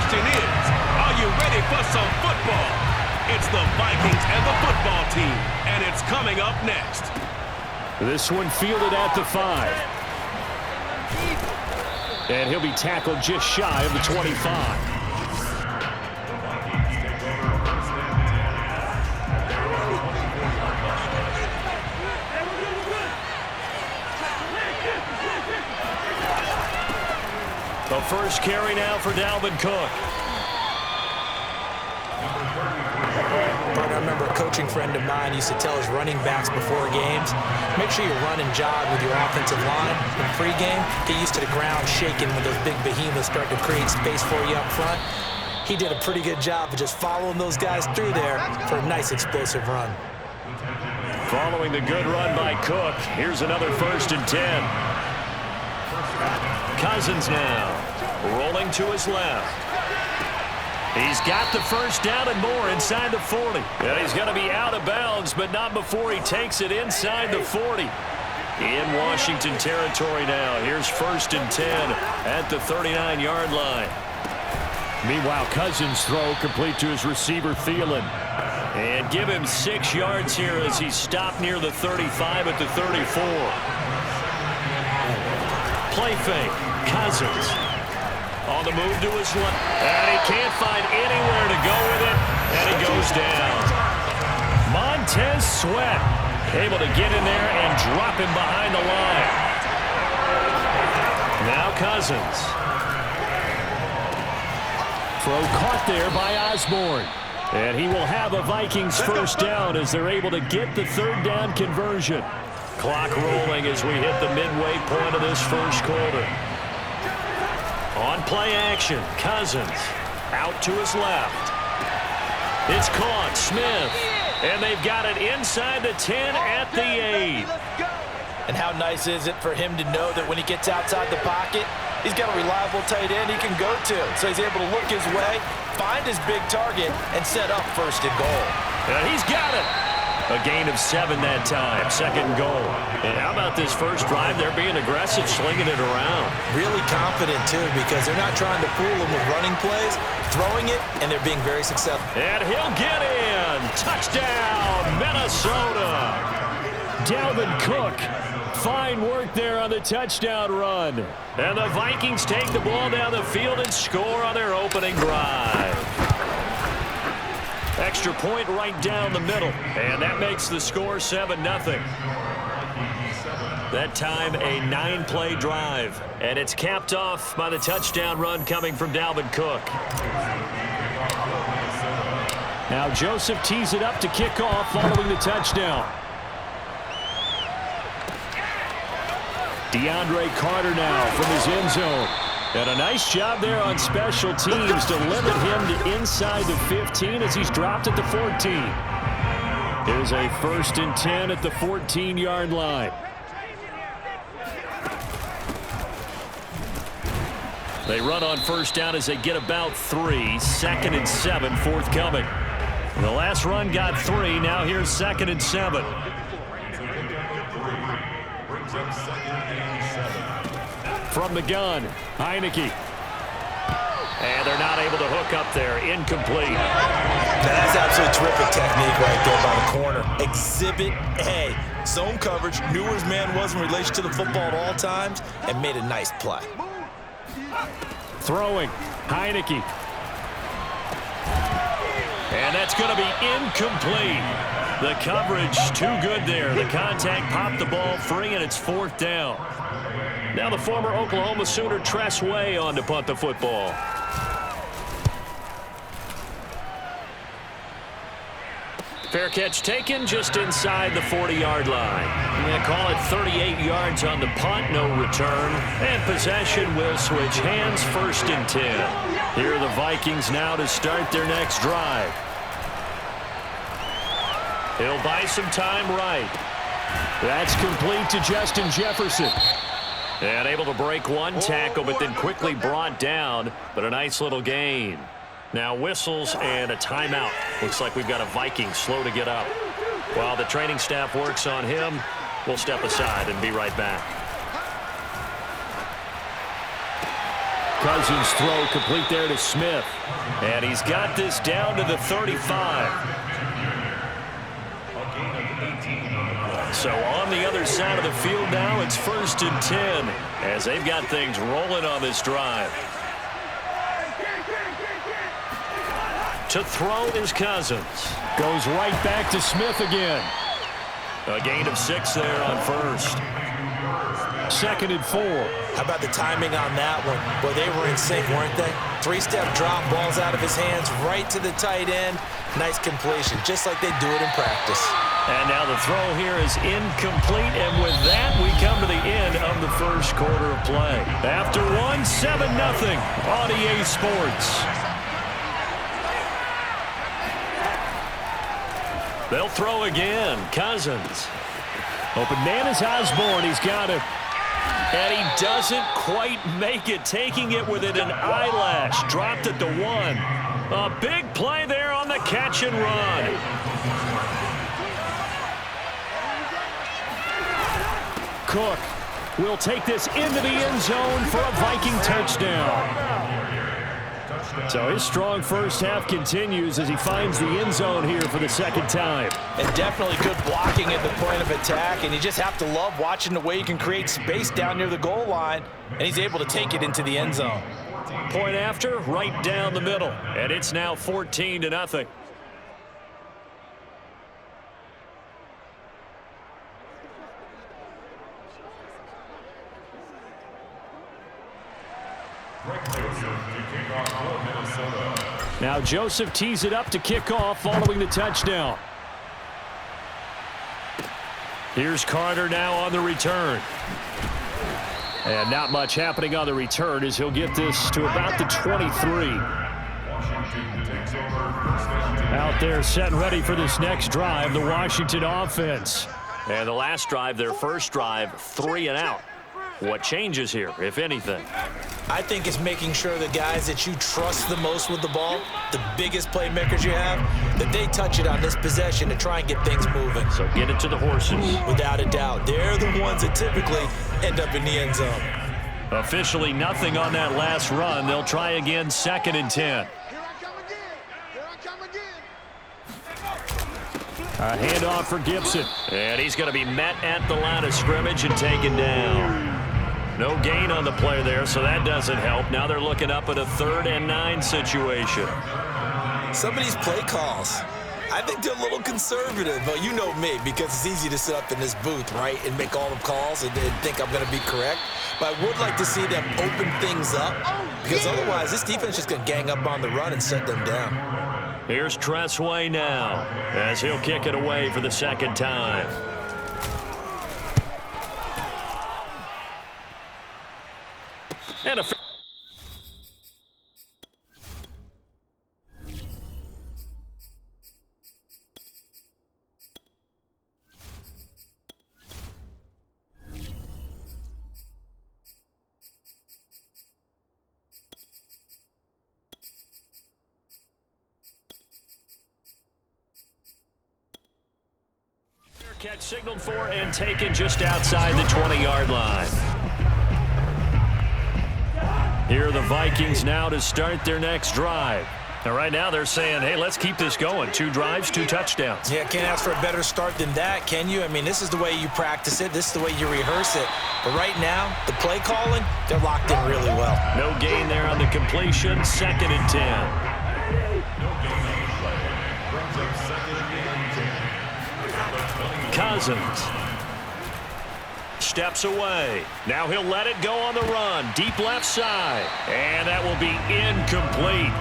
question is, are you ready for some football? It's the Vikings and the football team, and it's coming up next. This one fielded at the 5. And he'll be tackled just shy of the 25. The first carry now for Dalvin Cook. I remember a coaching friend of mine used to tell his running backs before games, make sure you run and jog with your offensive line. In pregame, get used to the ground shaking when those big behemoths start to create space for you up front. He did a pretty good job of just following those guys through there for a nice explosive run. Following the good run by Cook, here's another 1st and 10. Cousins now, rolling to his left. He's got the first down and more inside the 40. And he's going to be out of bounds, but not before he takes it inside the 40. In Washington territory now. Here's 1st and 10 at the 39-yard line. Meanwhile, Cousins' throw complete to his receiver, Thielen. And give him 6 yards here as he's stopped near the 35 at the 34. Play fake. Cousins on the move to his left. And he can't find anywhere to go with it. And he goes down. Montez Sweat able to get in there and drop him behind the line. Now Cousins. Throw caught there by Osborne. And he will have a Vikings first down as they're able to get the 3rd down conversion. Clock rolling as we hit the midway point of this first quarter. On play action, Cousins out to his left. It's caught, Smith. And they've got it inside the 10 at the 8. And how nice is it for him to know that when he gets outside the pocket, he's got a reliable tight end he can go to. So he's able to look his way, find his big target, and set up 1st and goal. And he's got it. A gain of 7 that time, 2nd and goal. And how about this first drive? They're being aggressive, slinging it around. Really confident, too, because they're not trying to fool him with running plays, throwing it, and they're being very successful. And he'll get in. Touchdown, Minnesota. Dalvin Cook. Fine work there on the touchdown run. And the Vikings take the ball down the field and score on their opening drive. Extra point right down the middle. And that makes the score 7-0. That time a 9-play drive. And it's capped off by the touchdown run coming from Dalvin Cook. Now Joseph tees it up to kick off following the touchdown. DeAndre Carter now from his end zone. And a nice job there on special teams to limit him to inside the 15 as he's dropped at the 14. Here's a 1st and 10 at the 14-yard line. They run on 1st down as they get about 3. 2nd and 7 forthcoming. The last run got 3. Now here's 2nd and 7. From the gun, Heineke. And they're not able to hook up there. Incomplete. That's absolutely terrific technique right there by the corner. Exhibit A. Zone coverage, knew where his man was in relation to the football at all times, and made a nice play. Throwing, Heineke. And that's going to be incomplete. The coverage too good there. The contact popped the ball free, and it's 4th down. Now the former Oklahoma Sooner Tress Way on to punt the football. Fair catch taken just inside the 40-yard line. They call it 38 yards on the punt, no return. And possession will switch hands, 1st and 10. Here are the Vikings now to start their next drive. He'll buy some time right. That's complete to Justin Jefferson. And able to break one tackle, but then quickly brought down. But a nice little gain. Now whistles and a timeout. Looks like we've got a Viking slow to get up. While the training staff works on him, we'll step aside and be right back. Cousins' throw complete there to Smith. And he's got this down to the 35. So on the other side of the field now, it's 1st and 10 as they've got things rolling on this drive. To throw is Cousins. Goes right back to Smith again. A gain of 6 there on 1st. 2nd and 4. How about the timing on that one? Boy, they were in sync, weren't they? 3-step drop, balls out of his hands, right to the tight end. Nice completion, just like they do it in practice. And now the throw here is incomplete, and with that, we come to the end of the first quarter of play. After one, 7-0 on EA Sports. They'll throw again. Cousins. Open man is Osborne. He's got it. And he doesn't quite make it, taking it within an eyelash. Dropped at the 1. A big play there on the catch and run. Cook will take this into the end zone for a Viking touchdown. So his strong first half continues as he finds the end zone here for the 2nd time. And definitely good blocking at the point of attack, and you just have to love watching the way you can create space down near the goal line, and he's able to take it into the end zone. Point after, right down the middle, and it's now 14-0. Now Joseph tees it up to kick off following the touchdown. Here's Carter now on the return. And not much happening on the return as he'll get this to about the 23. Out there set and ready for this next drive, the Washington offense. And the last drive, their first drive, 3 and out. What changes here, if anything? I think it's making sure the guys that you trust the most with the ball, the biggest playmakers you have, that they touch it on this possession to try and get things moving. So get it to the horses. Without a doubt. They're the ones that typically end up in the end zone. Officially nothing on that last run. They'll try again, 2nd and 10. A handoff for Gibson. And he's going to be met at the line of scrimmage and taken down. No gain on the play there, so that doesn't help. Now they're looking up at a 3rd and 9 situation. Some of these play calls, I think they're a little conservative, but you know me, because it's easy to sit up in this booth, right, and make all the calls and think I'm going to be correct. But I would like to see them open things up, because otherwise this defense is just going to gang up on the run and set them down. Here's Tressway now, as he'll kick it away for the 2nd time. And a catch signaled for and taken just outside the 20-yard line. Here are the Vikings now to start their next drive. And right now they're saying, hey, let's keep this going. 2 drives, 2 touchdowns. Yeah, can't ask for a better start than that, can you? I mean, this is the way you practice it. This is the way you rehearse it. But right now, the play calling, they're locked in really well. No gain there on the completion. 2nd and 10. Cousins steps away. Now he'll let it go on the run. Deep left side. And that will be incomplete.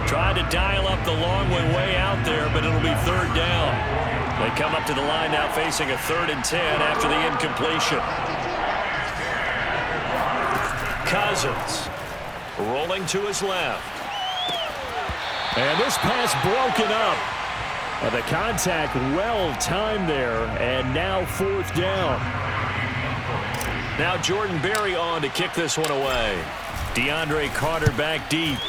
Tried to dial up the long way out there, but it'll be 3rd down. They come up to the line now facing a 3rd and 10 after the incompletion. Cousins rolling to his left. And this pass broken up. The contact well timed there, and now 4th down. Now Jordan Berry on to kick this one away. DeAndre Carter back deep.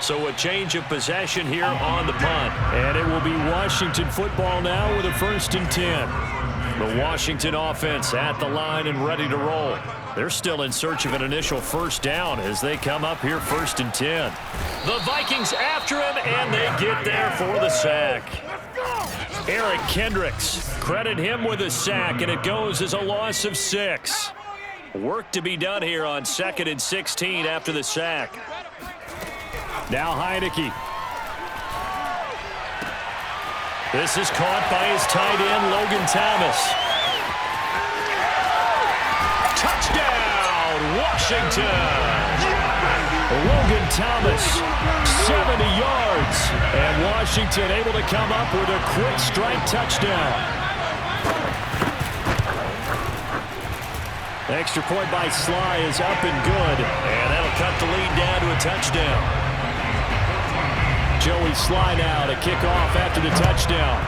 So a change of possession here on the punt. And it will be Washington football now with a 1st and 10. The Washington offense at the line and ready to roll. They're still in search of an initial first down as they come up here 1st and 10. The Vikings after him, and they get there for the sack. Eric Kendricks, credit him with a sack, and it goes as a loss of 6. Work to be done here on 2nd and 16 after the sack. Now Heineke. This is caught by his tight end, Logan Thomas. Touchdown, Washington! Logan Thomas, 70 yards. And Washington able to come up with a quick strike touchdown. Extra point by Sly is up and good. And that'll cut the lead down to a touchdown. Joey Sly now to kick off after the touchdown.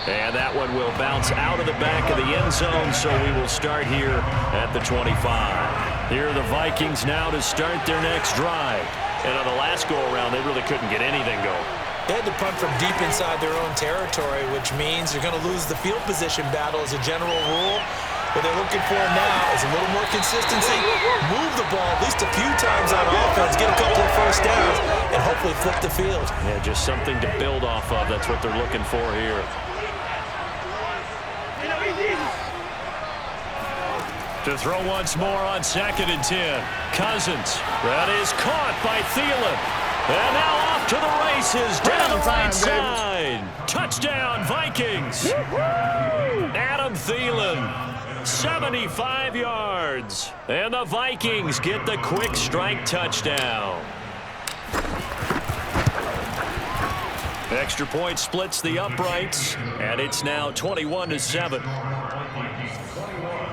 And that one will bounce out of the back of the end zone, so we will start here at the 25. Here are the Vikings now to start their next drive. And on the last go-around, they really couldn't get anything going. They had to punt from deep inside their own territory, which means you're going to lose the field position battle as a general rule. What they're looking for now is a little more consistency, move the ball at least a few times on offense, get a couple of first downs, and hopefully flip the field. Yeah, just something to build off of. That's what they're looking for here. To throw once more on 2nd and 10. Cousins. That is caught by Thielen. And now off to the races down the right side. Touchdown, Vikings. Adam Thielen, 75 yards. And the Vikings get the quick strike touchdown. Extra point splits the uprights, and it's now 21-7.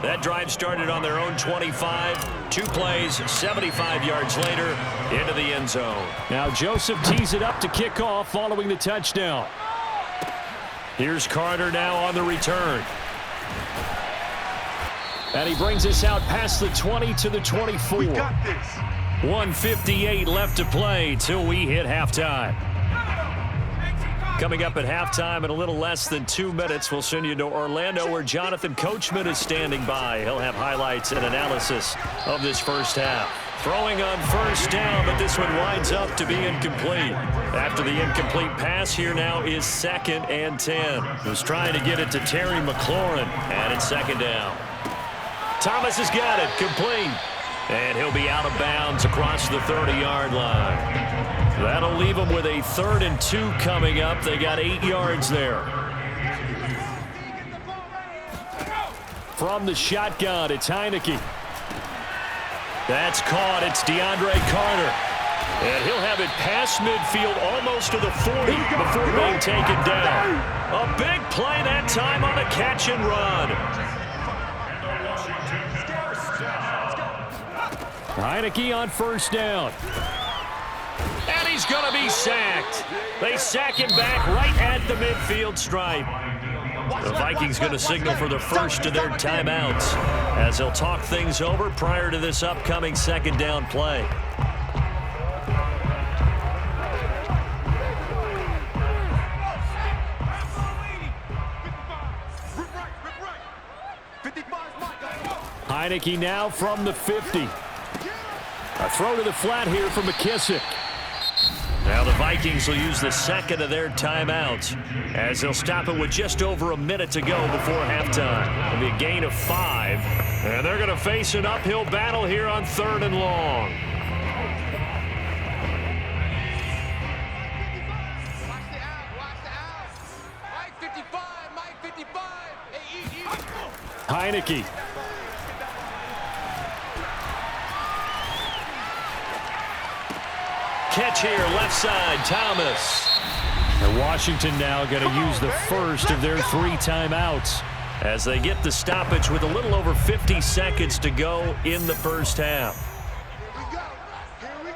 That drive started on their own 25. 2 plays, 75 yards later, into the end zone. Now Joseph tees it up to kick off following the touchdown. Here's Carter now on the return. And he brings us out past the 20 to the 24. We got this. 1:58 left to play till we hit halftime. Coming up at halftime in a little less than 2 minutes, we'll send you to Orlando where Jonathan Coachman is standing by. He'll have highlights and analysis of this first half. Throwing on first down, but this one winds up to be incomplete. After the incomplete pass, here now is 2nd and 10. He was trying to get it to Terry McLaurin, and it's 2nd down. Thomas has got it, complete. And he'll be out of bounds across the 30-yard line. That'll leave them with a 3rd and 2 coming up. They got 8 yards there. From the shotgun, it's Heineke. That's caught. It's DeAndre Carter. And he'll have it past midfield almost to the 40 before being taken down. A big play that time on the catch and run. Heineke on first down. And he's going to be sacked. They sack him back right at the midfield stripe. The Vikings going to signal for the first of their timeouts as they'll talk things over prior to this upcoming 2nd down play. Heineke now from the 50. A throw to the flat here from McKissick. Now the Vikings will use the 2nd of their timeouts as they'll stop it with just over a minute to go before halftime. It'll be a gain of 5. And they're going to face an uphill battle here on 3rd and long. Heineke. Catch here, left side, Thomas. And Washington now going to use the first of their 3 timeouts as they get the stoppage with a little over 50 seconds to go in the first half. Here we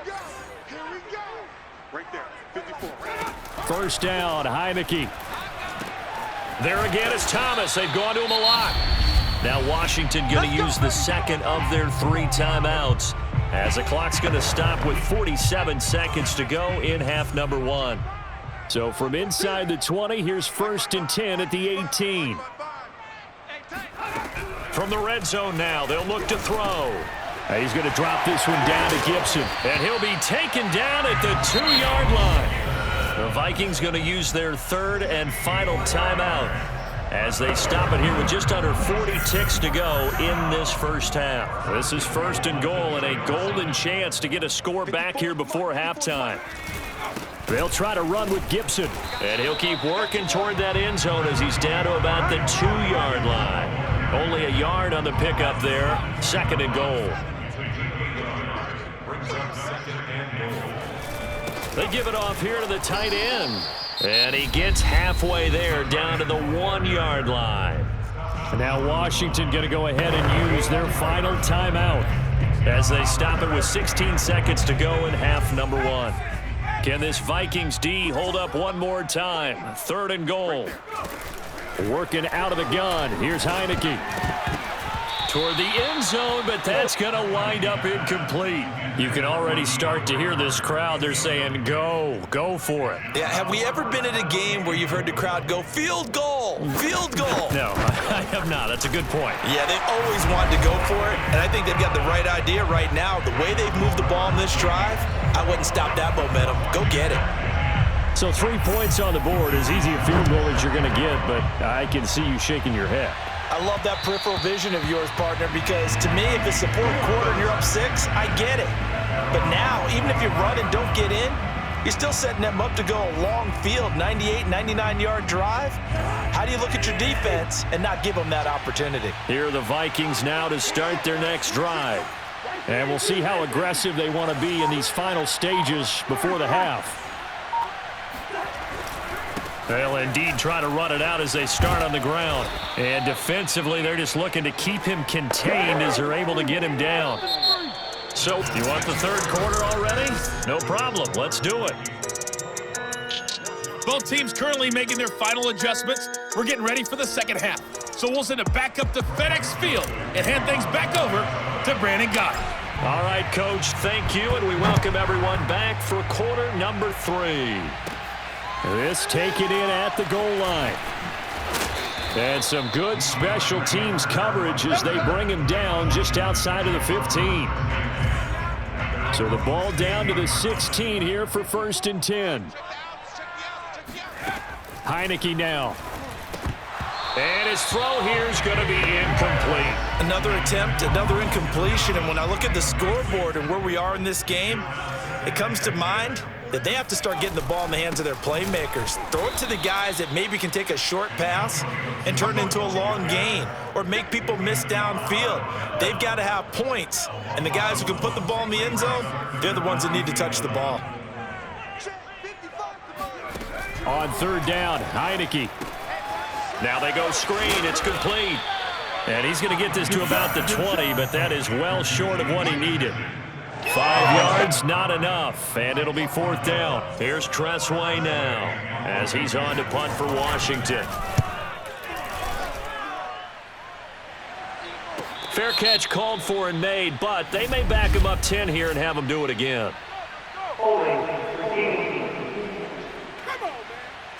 go. Right there, 54. First down, Heineke. There again is Thomas. They've gone to him a lot. Now Washington going to use the 2nd of their 3 timeouts as the clock's going to stop with 47 seconds to go in half number 1. So from inside the 20, here's 1st and 10 at the 18. From the red zone now, they'll look to throw. He's going to drop this one down to Gibson, and he'll be taken down at the 2-yard line. The Vikings going to use their 3rd and final timeout as they stop it here with just under 40 ticks to go in this first half. This is 1st and goal and a golden chance to get a score back here before halftime. They'll try to run with Gibson, and he'll keep working toward that end zone as he's down to about the 2-yard line. Only a yard on the pickup there. 2nd and goal. They give it off here to the tight end. And he gets halfway there down to the 1-yard line. And now Washington going to go ahead and use their final timeout as they stop it with 16 seconds to go in half number 1. Can this Vikings D hold up one more time? 3rd and goal. Working out of the gun. Here's Heineke. Toward the end zone, but that's going to wind up incomplete. You can already start to hear this crowd. They're saying, go for it. Yeah, have we ever been at a game where you've heard the crowd go, field goal, field goal? No, I have not. That's a good point. Yeah, they always want to go for it, and I think they've got the right idea right now. The way they've moved the ball in this drive, I wouldn't stop that momentum. Go get it. So 3 points on the board, as easy a field goal as you're going to get, but I can see you shaking your head. I love that peripheral vision of yours, partner, because to me, if it's the 4th quarter and you're up 6, I get it. But now, even if you run and don't get in, you're still setting them up to go a long field, 98, 99-yard drive. How do you look at your defense and not give them that opportunity? Here are the Vikings now to start their next drive. And we'll see how aggressive they want to be in these final stages before the half. They'll indeed try to run it out as they start on the ground. And defensively, they're just looking to keep him contained as they're able to get him down. So, you want the 3rd quarter already? No problem. Let's do it. Both teams currently making their final adjustments. We're getting ready for the 2nd half. So we'll send it back up to FedEx Field and hand things back over to Brandon Guy. All right, Coach, thank you, and we welcome everyone back for quarter number 3. This taken in at the goal line. And some good special teams coverage as they bring him down just outside of the 15. So the ball down to the 16 here for 1st and 10. Heineke now. And his throw here is going to be incomplete. Another attempt, another incompletion, and when I look at the scoreboard and where we are in this game, it comes to mind that they have to start getting the ball in the hands of their playmakers. Throw it to the guys that maybe can take a short pass and turn it into a long gain or make people miss downfield. They've got to have points, and the guys who can put the ball in the end zone, they're the ones that need to touch the ball. On 3rd down, Heineke. Now they go screen. It's complete. And he's going to get this to about the 20, but that is well short of what he needed. 5 yards, not enough, and it'll be 4th down. Here's Tressway now as he's on to punt for Washington. Fair catch called for and made, but they may back him up 10 here and have him do it again. Come on, man.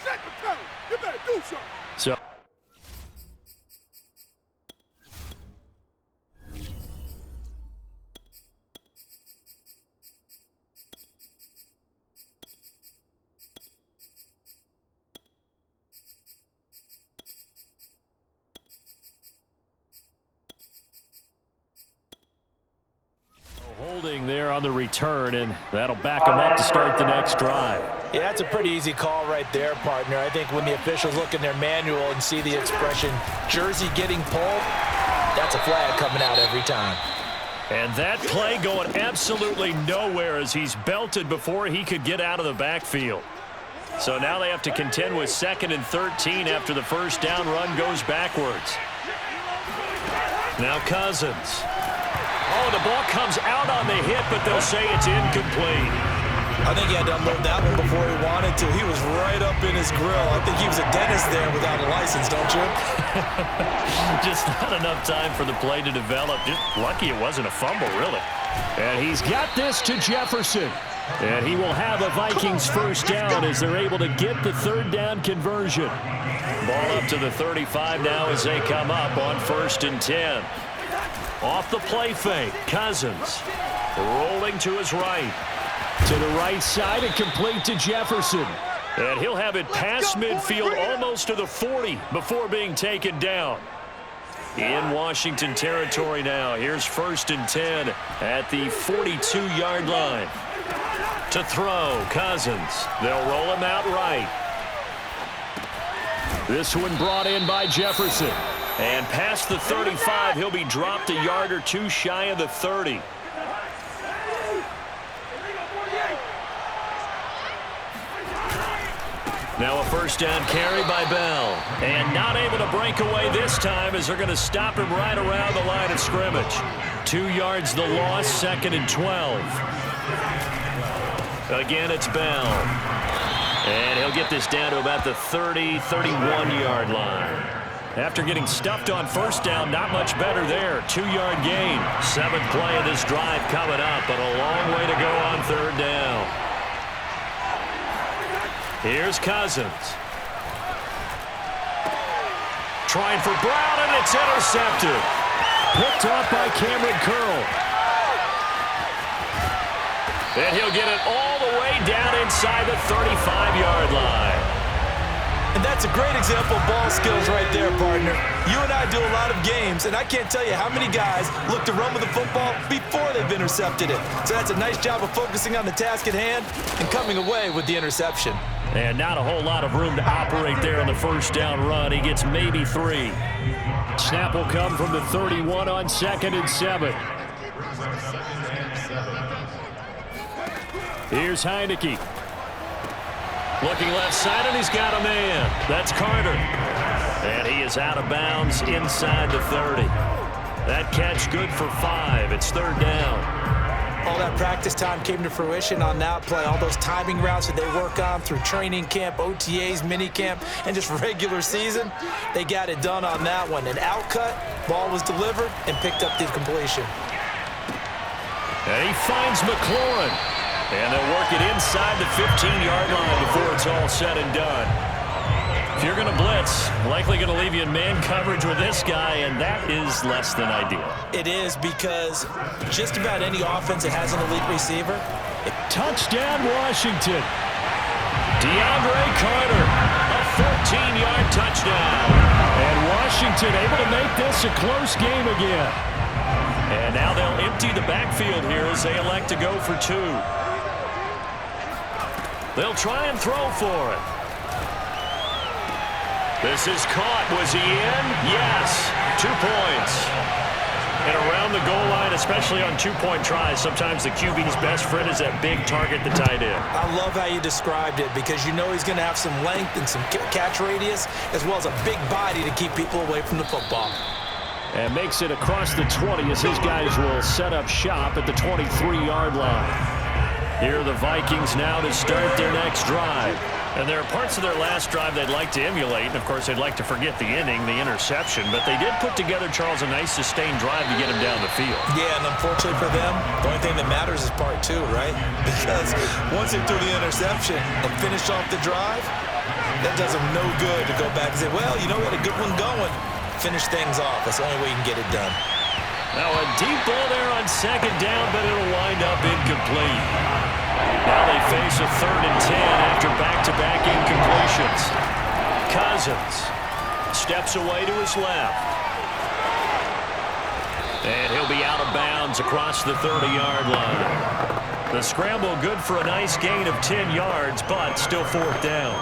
Set the tone. You better do something. So holding there on the return, and that'll back him up to start the next drive. Yeah, that's a pretty easy call right there, partner. I think when the officials look in their manual and see the expression, jersey getting pulled, that's a flag coming out every time. And that play going absolutely nowhere as he's belted before he could get out of the backfield. So now they have to contend with 2nd and 13 after the 1st down run goes backwards. Now Cousins. Oh, the ball comes out on the hit, but they'll say it's incomplete. I think he had to unload that one before he wanted to. He was right up in his grill. I think he was a dentist there without a license, don't you? Just not enough time for the play to develop. Just lucky it wasn't a fumble, really. And he's got this to Jefferson. And he will have a Vikings first down as they're able to get the third down conversion. Ball up to the 35 now as they come up on 1st and 10. Off the play fake, Cousins rolling to his right. To the right side and complete to Jefferson. And he'll have it past midfield almost to the 40 before being taken down. In Washington territory now. Here's 1st and 10 at the 42-yard line. To throw, Cousins. They'll roll him out right. This one brought in by Jefferson. And past the 35, he'll be dropped a yard or two shy of the 30. Now a first down carry by Bell. And not able to break away this time as they're going to stop him right around the line of scrimmage. 2 yards the loss, 2nd and 12. Again, it's Bell. And he'll get this down to about the 30, 31-yard line. After getting stuffed on first down, not much better there. 2-yard gain. 7th play of this drive coming up, but a long way to go on 3rd down. Here's Cousins. Trying for Brown, and it's intercepted. Picked off by Cameron Curl. And he'll get it all the way down inside the 35-yard line. And that's a great example of ball skills right there, partner. You and I do a lot of games, and I can't tell you how many guys look to run with the football before they've intercepted it. So that's a nice job of focusing on the task at hand and coming away with the interception. And not a whole lot of room to operate there on the first down run. He gets maybe 3. Snap will come from the 31 on 2nd and 7. Here's Heineke. Looking left side, and he's got a man. That's Carter. And he is out of bounds inside the 30. That catch good for 5. It's 3rd down. All that practice time came to fruition on that play. All those timing routes that they work on through training camp, OTAs, mini camp, and just regular season, they got it done on that one. An outcut, ball was delivered, and picked up the completion. And he finds McLaurin. And they'll work it inside the 15-yard line before it's all said and done. If you're going to blitz, likely going to leave you in man coverage with this guy, and that is less than ideal. It is, because just about any offense that has an elite receiver. Touchdown, Washington. DeAndre Carter, a 14-yard touchdown. And Washington able to make this a close game again. And now they'll empty the backfield here as they elect to go for 2. They'll try and throw for it. This is caught. Was he in? Yes. 2 points. And around the goal line, especially on 2-point tries, sometimes the QB's best friend is that big target, the tight end. I love how you described it, because you know he's going to have some length and some catch radius, as well as a big body to keep people away from the football. And makes it across the 20 as his guys will set up shop at the 23-yard line. Here are the Vikings now to start their next drive. And there are parts of their last drive they'd like to emulate. And, of course, they'd like to forget the inning, the interception. But they did put together, Charles, a nice sustained drive to get him down the field. Yeah, and unfortunately for them, the only thing that matters is part 2, right? Because once they threw the interception and finished off the drive, that does them no good to go back and say, well, you know, we had a good one going. Finish things off. That's the only way you can get it done. Now a deep ball there on 2nd down, but it'll wind up incomplete. Now they face a 3rd and 10 after back-to-back incompletions. Cousins steps away to his left. And he'll be out of bounds across the 30-yard line. The scramble good for a nice gain of 10 yards, but still 4th down.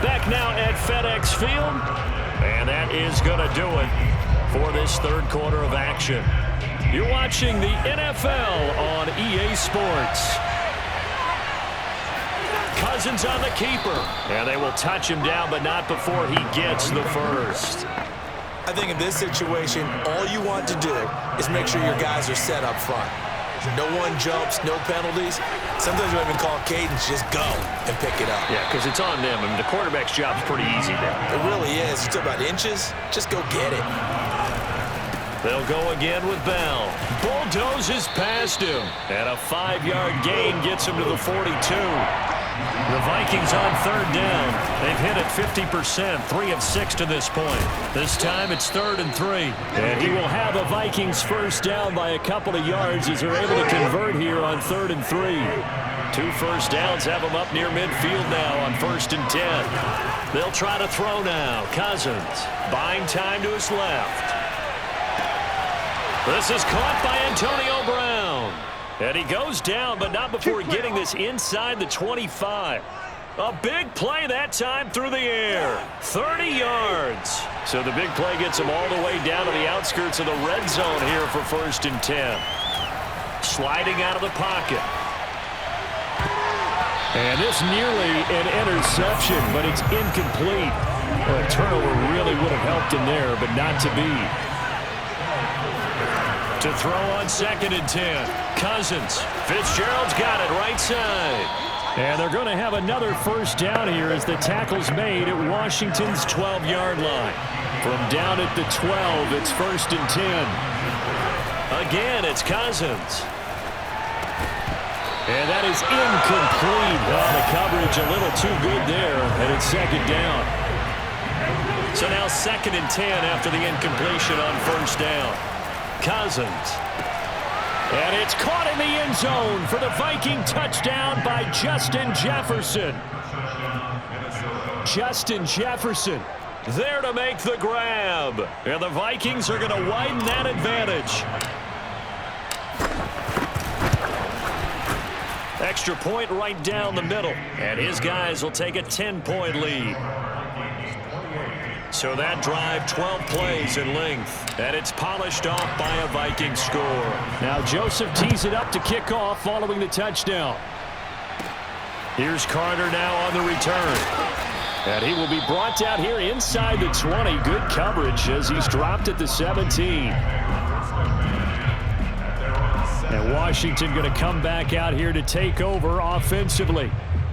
Back now at FedEx Field, and that is going to do it for this 3rd quarter of action. You're watching the NFL on EA Sports. Cousins on the keeper. And they will touch him down, but not before he gets the first. I think in this situation, all you want to do is make sure your guys are set up front. No one jumps, no penalties. Sometimes you even call cadence, just go and pick it up. Yeah, because it's on them. I mean, the quarterback's job's pretty easy there. It really is. You talk about inches, just go get it. They'll go again with Bell. Bulldozes past him. And a 5-yard gain gets him to the 42. The Vikings on third down. They've hit it 50%, 3 of 6 to this point. This time it's 3rd and 3. And he will have a Vikings first down by a couple of yards as they're able to convert here on 3rd and 3. 2 first downs have them up near midfield now on 1st and 10. They'll try to throw now. Cousins buying time to his left. This is caught by Antonio Brown. And he goes down, but not before getting this inside the 25. A big play that time through the air. 30 yards. So the big play gets him all the way down to the outskirts of the red zone here for 1st and 10. Sliding out of the pocket. And this nearly an interception, but it's incomplete. Well, a turnover really would have helped him there, but not to be. To throw on 2nd and 10. Cousins. Fitzgerald's got it right side. And they're going to have another first down here as the tackle's made at Washington's 12-yard line. From down at the 12, it's 1st and 10. Again, it's Cousins. And that is incomplete. Oh, the coverage a little too good there, and it's 2nd down. So now 2nd and 10 after the incompletion on 1st down. Cousins. And it's caught in the end zone for the Viking touchdown by Justin Jefferson. Justin Jefferson there to make the grab. And the Vikings are going to widen that advantage. Extra point right down the middle. And his guys will take a 10-point lead. So that drive, 12 plays in length. And it's polished off by a Viking score. Now Joseph tees it up to kick off following the touchdown. Here's Carter now on the return. And he will be brought down here inside the 20. Good coverage as he's dropped at the 17. And Washington going to come back out here to take over offensively.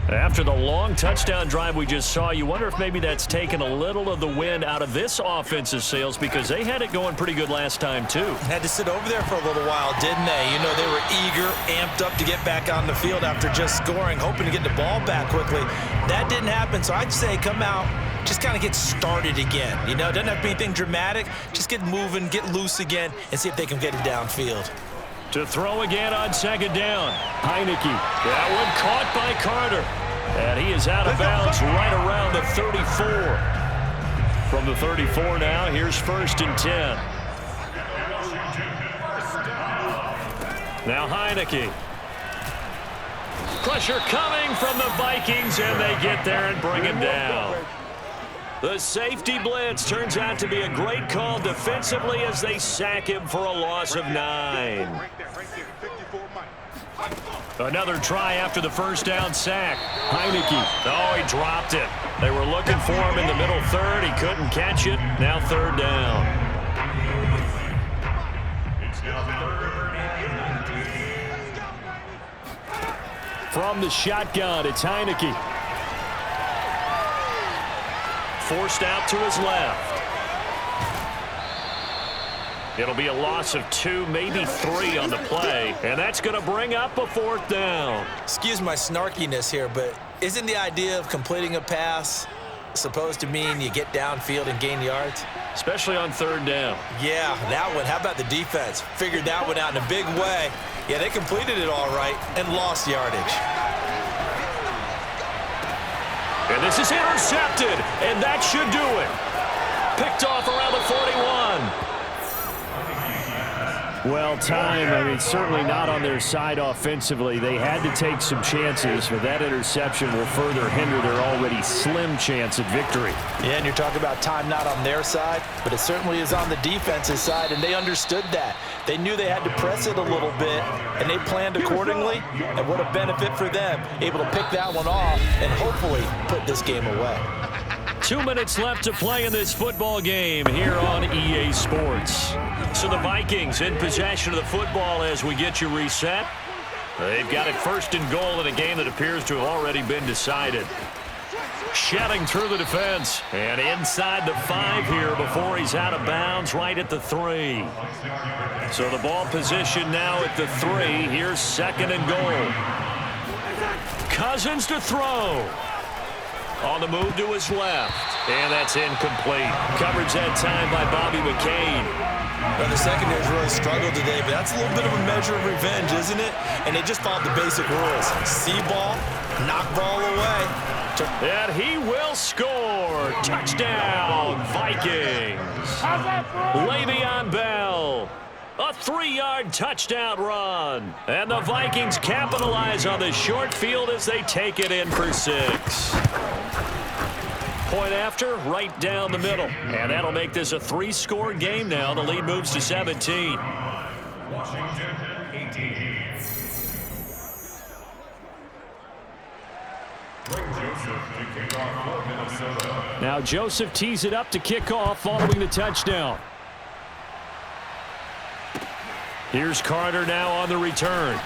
After the long touchdown drive we just saw, you wonder if maybe that's taken a little of the wind out of this offensive sails because they had it going pretty good last time, too. Had to sit over there for a little while, didn't they? You know, they were eager, amped up to get back on the field after just scoring, hoping to get the ball back quickly. That didn't happen, so I'd say come out, just kind of get started again. You know, it doesn't have to be anything dramatic. Just get moving, get loose again, and see if they can get it downfield. To throw again on 2nd down. Heineke. That one caught by Carter. And he is out of bounds right around the 34. From the 34 now, here's 1st and 10. Now Heineke. Pressure coming from the Vikings, and they get there and bring him down. The safety blitz turns out to be a great call defensively as they sack him for a loss of 9. Another try after the first down sack. Heineke. Oh, he dropped it. They were looking for him in the middle third. He couldn't catch it. Now 3rd down. From the shotgun, it's Heineke. Forced out to his left. It'll be a loss of 2, maybe 3 on the play, and that's going to bring up a 4th down. Excuse my snarkiness here, but isn't the idea of completing a pass supposed to mean you get downfield and gain yards? Especially on 3rd down. Yeah, that one. How about the defense? Figured that one out in a big way. Yeah, they completed it all right and lost yardage. And this is intercepted, and that should do it. Picked off around the 41. Well, time, certainly not on their side offensively. They had to take some chances, but that interception will further hinder their already slim chance at victory. Yeah, and you're talking about time not on their side, but it certainly is on the defense's side, and they understood that. They knew they had to press it a little bit, and they planned accordingly, and what a benefit for them, able to pick that one off and hopefully put this game away. 2 minutes left to play in this football game here on EA Sports. So the Vikings in possession of the football as we get you reset. They've got it first and goal in a game that appears to have already been decided. Shedding through the defense and inside the 5 here before he's out of bounds right at the 3. So the ball position now at the 3. Here's second and goal. Cousins to throw. On the move to his left. And that's incomplete. Coverage that time by Bobby McCain. Well, the secondary's really struggled today, but that's a little bit of a measure of revenge, isn't it? And they just followed the basic rules. See ball, knock ball away. And he will score. Touchdown, Vikings. Le'Veon Bell. A 3-yard touchdown run. And the Vikings capitalize on the short field as they take it in for 6. Point after, right down the middle. And that'll make this a 3-score game now. The lead moves to 17. Washington, 18. Now Joseph tees it up to kick off following the touchdown. Here's Carter now on the return.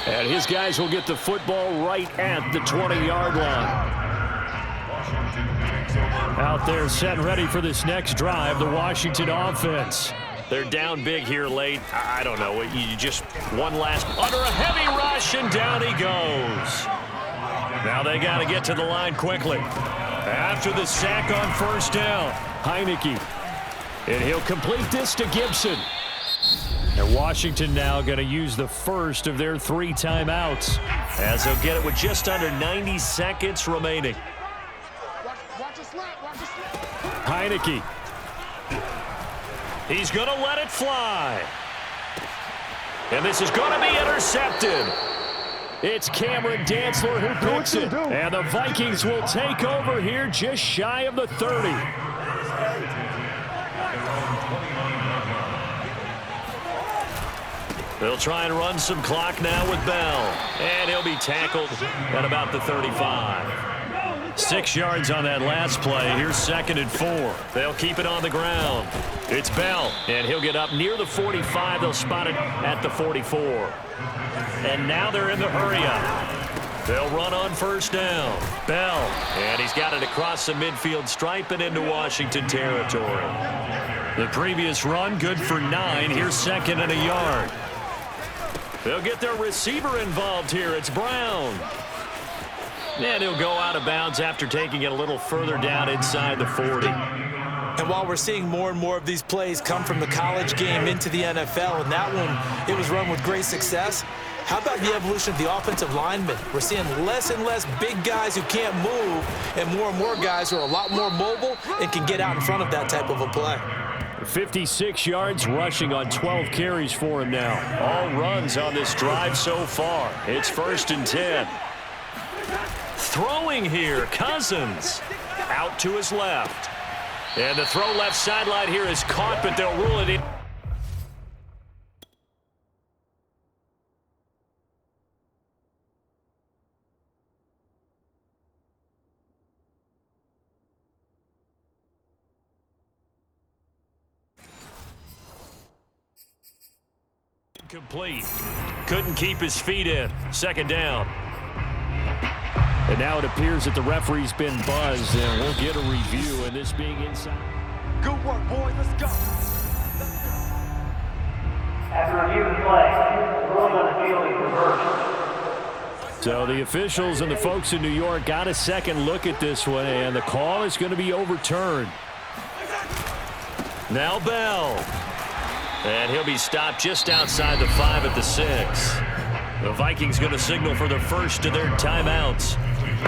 And his guys will get the football right at the 20-yard line. Out there set and ready for this next drive, the Washington offense. They're down big here late. I don't know. You just one last under a heavy rush, and down he goes. Now they got to get to the line quickly. After the sack on first down, Heineke. And he'll complete this to Gibson. And Washington now going to use the first of their 3 timeouts as they'll get it with just under 90 seconds remaining. Heineke. He's going to let it fly. And this is going to be intercepted. It's Cameron Dantzler who picks it. And the Vikings will take over here just shy of the 30. They'll try and run some clock now with Bell. And he'll be tackled at about the 35. 6 yards on that last play. Here's second and 4. They'll keep it on the ground. It's Bell, and he'll get up near the 45. They'll spot it at the 44. And now they're in the hurry-up. They'll run on first down. Bell, and he's got it across the midfield stripe and into Washington territory. The previous run, good for 9. Here's second and a yard. They'll get their receiver involved here. It's Brown. And he'll go out of bounds after taking it a little further down inside the 40. And while we're seeing more and more of these plays come from the college game into the NFL, and that one, it was run with great success, how about the evolution of the offensive linemen? We're seeing less and less big guys who can't move and more guys who are a lot more mobile and can get out in front of that type of a play. 56 yards rushing on 12 carries for him now. All runs on this drive so far. It's first and 10. Throwing here, Cousins. Out to his left. And the throw left sideline here is caught, but they'll rule it in. Complete. Couldn't keep his feet in. Second down. And now it appears that the referee's been buzzed, and we'll get a review, and this being inside. Good work, boys. Let's go. After reviewing play, the ruling on the field is reversed. So the officials and the folks in New York got a second look at this one, and the call is going to be overturned. Now Bell. And he'll be stopped just outside the 5 at the 6. The Vikings going to signal for the first of their timeouts.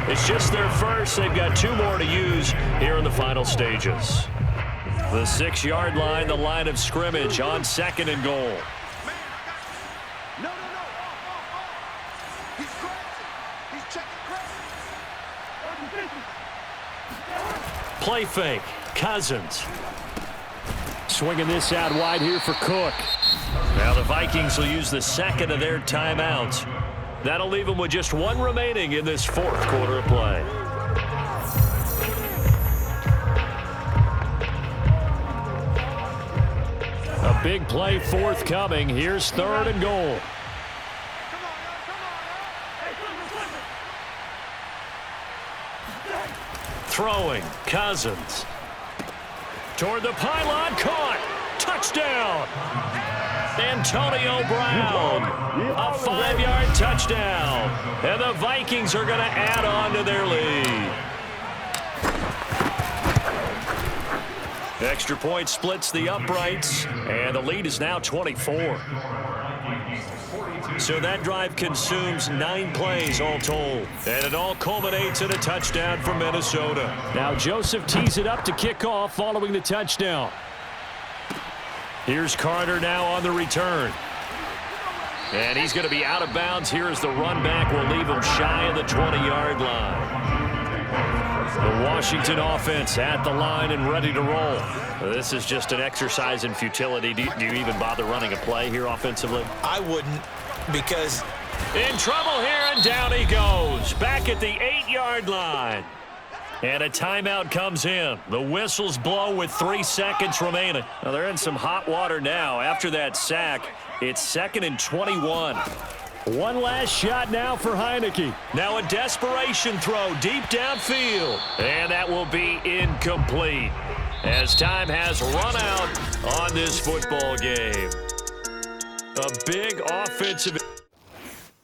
It's just their first. They've got 2 more to use here in the final stages. The 6-yard line, the line of scrimmage on 2nd and goal. No. He's crazy. He's checking crazy. Play fake. Cousins. Swinging this out wide here for Cook. Now the Vikings will use the 2nd of their timeouts. That'll leave them with just 1 remaining in this 4th quarter of play. A big play forthcoming. Here's 3rd and goal. Throwing. Cousins. Toward the pylon. Caught. Touchdown. Antonio Brown. A 5-yard touchdown. And the Vikings are going to add on to their lead. Extra point splits the uprights, and the lead is now 24. So that drive consumes 9 plays all told. And it all culminates in a touchdown for Minnesota. Now Joseph tees it up to kick off following the touchdown. Here's Carter now on the return. And he's going to be out of bounds here as the run back will leave him shy of the 20-yard line. The Washington offense at the line and ready to roll. This is just an exercise in futility. Do you even bother running a play here offensively? I wouldn't, because... In trouble here, and down he goes. Back at the 8-yard line. And a timeout comes in. The whistles blow with 3 seconds remaining. Now they're in some hot water now. After that sack, it's 2nd and 21. One last shot now for Heineke. Now a desperation throw deep downfield. And that will be incomplete as time has run out on this football game. A big offensive...